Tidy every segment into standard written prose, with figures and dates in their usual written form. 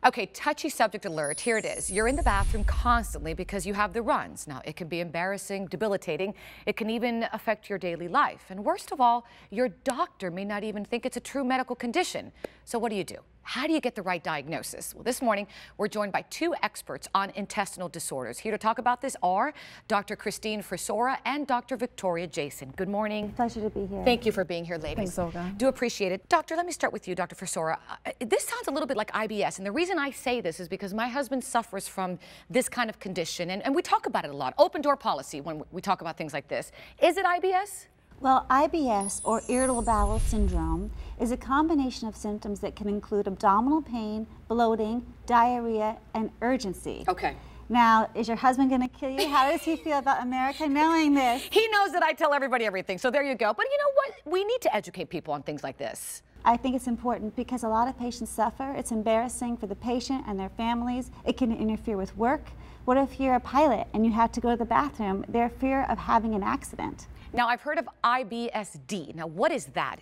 Okay, touchy subject alert. Here it is. You're in the bathroom constantly because you have the runs. Now, it can be embarrassing, debilitating. It can even affect your daily life. And worst of all, your doctor may not even think it's a true medical condition. So what do? How do you get the right diagnosis? Well, this morning, we're joined by two experts on intestinal disorders. Here to talk about this are Dr. Frissora and Dr. Victoria Jaison. Good morning. Pleasure to be here. Thank you for being here, ladies. Thanks, Olga. Do appreciate it. Doctor, let me start with you, Dr. Frissora. This sounds a little bit like IBS, and the reason I say this is because my husband suffers from this kind of condition, and we talk about it a lot. Open door policy when we talk about things like this. Is it IBS? Well, IBS, or Irritable Bowel Syndrome, is a combination of symptoms that can include abdominal pain, bloating, diarrhea, and urgency. Okay. Now, is your husband going to kill you? How does he feel about America knowing this? He knows that I tell everybody everything, so there you go. But you know what? We need to educate people on things like this. I think it's important because a lot of patients suffer. It's embarrassing for the patient and their families. It can interfere with work. What if you're a pilot and you have to go to the bathroom? Their fear of having an accident. Now, I've heard of IBSD. Now, what is that?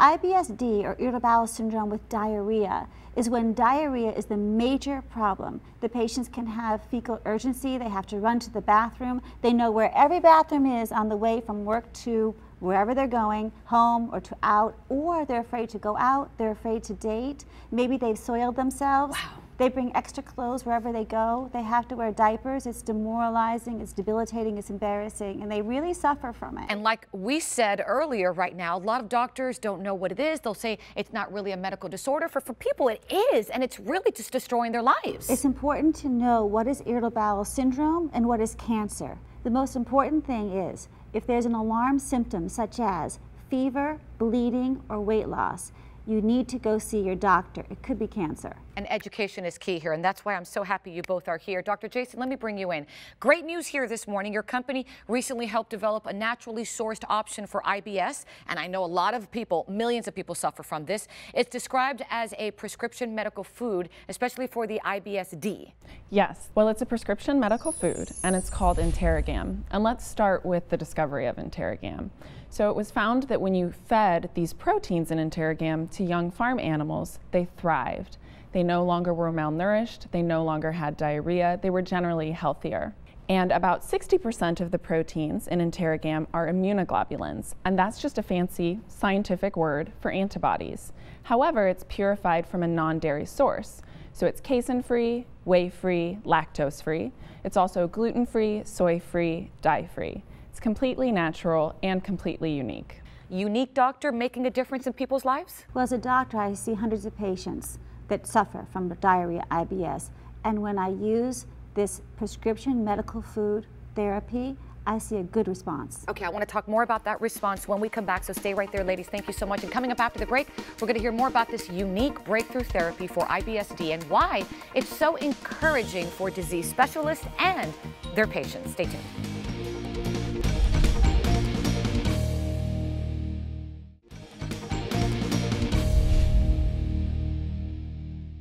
IBSD, or Irritable Bowel Syndrome with diarrhea, is when diarrhea is the major problem. The patients can have fecal urgency. They have to run to the bathroom. They know where every bathroom is on the way from work to wherever they're going, home or to out, or they're afraid to go out. They're afraid to date. Maybe they've soiled themselves. Wow. They bring extra clothes wherever they go. They have to wear diapers. It's demoralizing, it's debilitating, it's embarrassing, and they really suffer from it. And like we said earlier, right now, a lot of doctors don't know what it is. They'll say it's not really a medical disorder. For people, it is, and it's really just destroying their lives. It's important to know what is Irritable Bowel Syndrome and what is cancer. The most important thing is, if there's an alarm symptom such as fever, bleeding, or weight loss, you need to go see your doctor. It could be cancer. And education is key here, and that's why I'm so happy you both are here. Dr. Jaison, let me bring you in. Great news here this morning. Your company recently helped develop a naturally sourced option for IBS, and I know a lot of people, millions of people suffer from this. It's described as a prescription medical food, especially for the IBSD. Yes, well, it's a prescription medical food, and it's called Interrogam. And let's start with the discovery of Interrogam. So it was found that when you fed these proteins in Interrogam to young farm animals, they thrived. They no longer were malnourished, they no longer had diarrhea, they were generally healthier. And about 60% of the proteins in Interrogam are immunoglobulins, and that's just a fancy scientific word for antibodies. However, it's purified from a non-dairy source. So it's casein-free, whey-free, lactose-free. It's also gluten-free, soy-free, dye-free. It's completely natural and completely unique. Unique, doctor, making a difference in people's lives? Well, as a doctor, I see hundreds of patients that suffer from diarrhea, IBS, and when I use this prescription medical food therapy, I see a good response. Okay, I want to talk more about that response when we come back, so stay right there, ladies. Thank you so much. And coming up after the break, we're going to hear more about this unique breakthrough therapy for IBSD and why it's so encouraging for disease specialists and their patients. Stay tuned.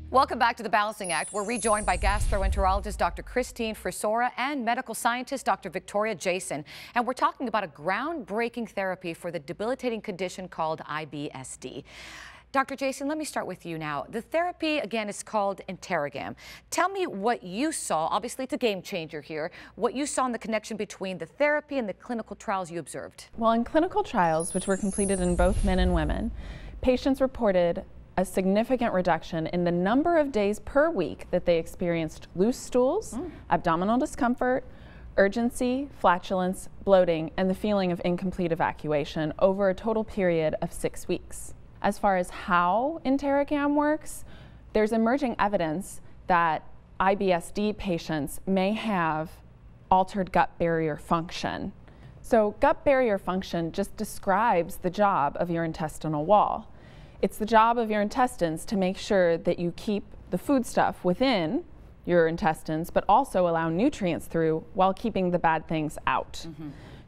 Welcome back to the Balancing Act. We're rejoined by Gastroenterologist Dr. Frissora and Medical Scientist Dr. Victoria Jaison. And we're talking about a groundbreaking therapy for the debilitating condition called IBSD. Dr. Jaison, let me start with you now. The therapy, again, is called Interrogam. Tell me what you saw. Obviously, it's a game changer here. What you saw in the connection between the therapy and the clinical trials you observed. Well, in clinical trials, which were completed in both men and women, patients reported a significant reduction in the number of days per week that they experienced loose stools, abdominal discomfort, urgency, flatulence, bloating, and the feeling of incomplete evacuation over a total period of 6 weeks. As far as how Interrogam works, there's emerging evidence that IBSD patients may have altered gut barrier function. So gut barrier function just describes the job of your intestinal wall. It's the job of your intestines to make sure that you keep the foodstuff within your intestines, but also allow nutrients through while keeping the bad things out.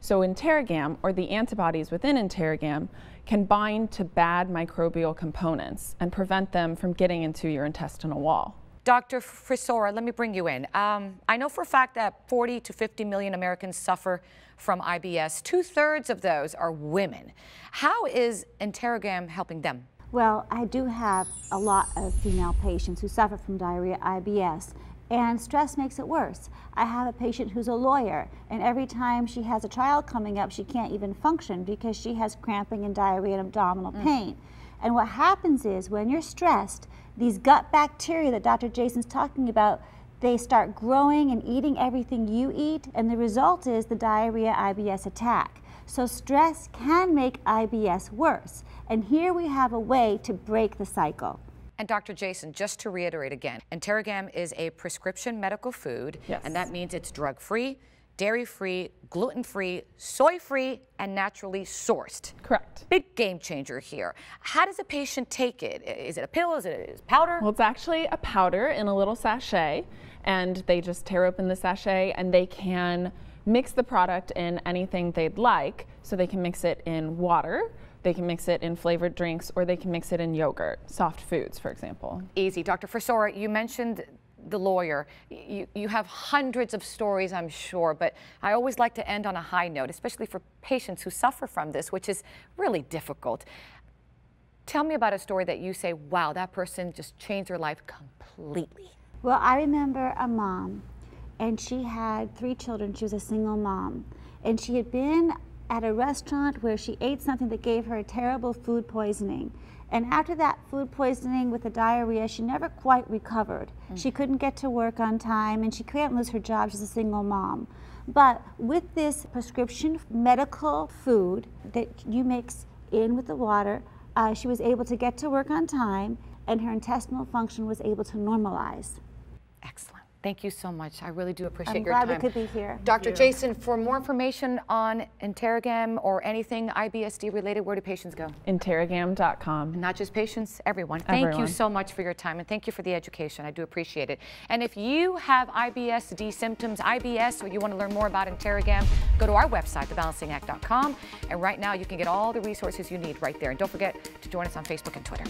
So Interrogam, or the antibodies within Interrogam, can bind to bad microbial components and prevent them from getting into your intestinal wall. Dr. Frissora, let me bring you in. I know for a fact that 40 to 50 million Americans suffer from IBS. 2/3 of those are women. How is Interrogam helping them? Well, I do have a lot of female patients who suffer from diarrhea, IBS, and stress makes it worse. I have a patient who's a lawyer, and every time she has a trial coming up, she can't even function because she has cramping and diarrhea and abdominal pain. And what happens is when you're stressed, these gut bacteria that Dr. Jaison's talking about, they start growing and eating everything you eat, and the result is the diarrhea IBS attack. So stress can make IBS worse. And here we have a way to break the cycle. And Dr. Jaison, just to reiterate again, Interrogam is a prescription medical food, and that means it's drug-free, dairy-free, gluten-free, soy-free, and naturally sourced. Correct. Big game changer here. How does a patient take it? Is it a pill? Is it powder? Well, it's actually a powder in a little sachet, and they just tear open the sachet and they can mix the product in anything they'd like. So they can mix it in water, they can mix it in flavored drinks, or they can mix it in yogurt, soft foods, for example. Easy. Dr. Frissora, you mentioned the lawyer. You have hundreds of stories, I'm sure, but I always like to end on a high note, especially for patients who suffer from this, which is really difficult. Tell me about a story that you say, wow, that person just changed their life completely. Well, I remember a mom, and she had 3 children. She was a single mom, and she had been at a restaurant where she ate something that gave her a terrible food poisoning. And after that food poisoning with the diarrhea, she never quite recovered. She couldn't get to work on time, and she couldn't lose her job. She's a single mom. But with this prescription medical food that you mix in with the water, she was able to get to work on time, and her intestinal function was able to normalize. Excellent. Thank you so much. I really do appreciate your I'm time. glad we could be here. Dr. Jaison, for more information on Interrogam or anything IBSD related, where do patients go? Interrogam.com. Not just patients, everyone. Thank you so much for your time, and thank you for the education. I do appreciate it. And if you have IBSD symptoms, IBS, or you want to learn more about Interrogam, go to our website, thebalancingact.com. And right now, you can get all the resources you need right there. And don't forget to join us on Facebook and Twitter.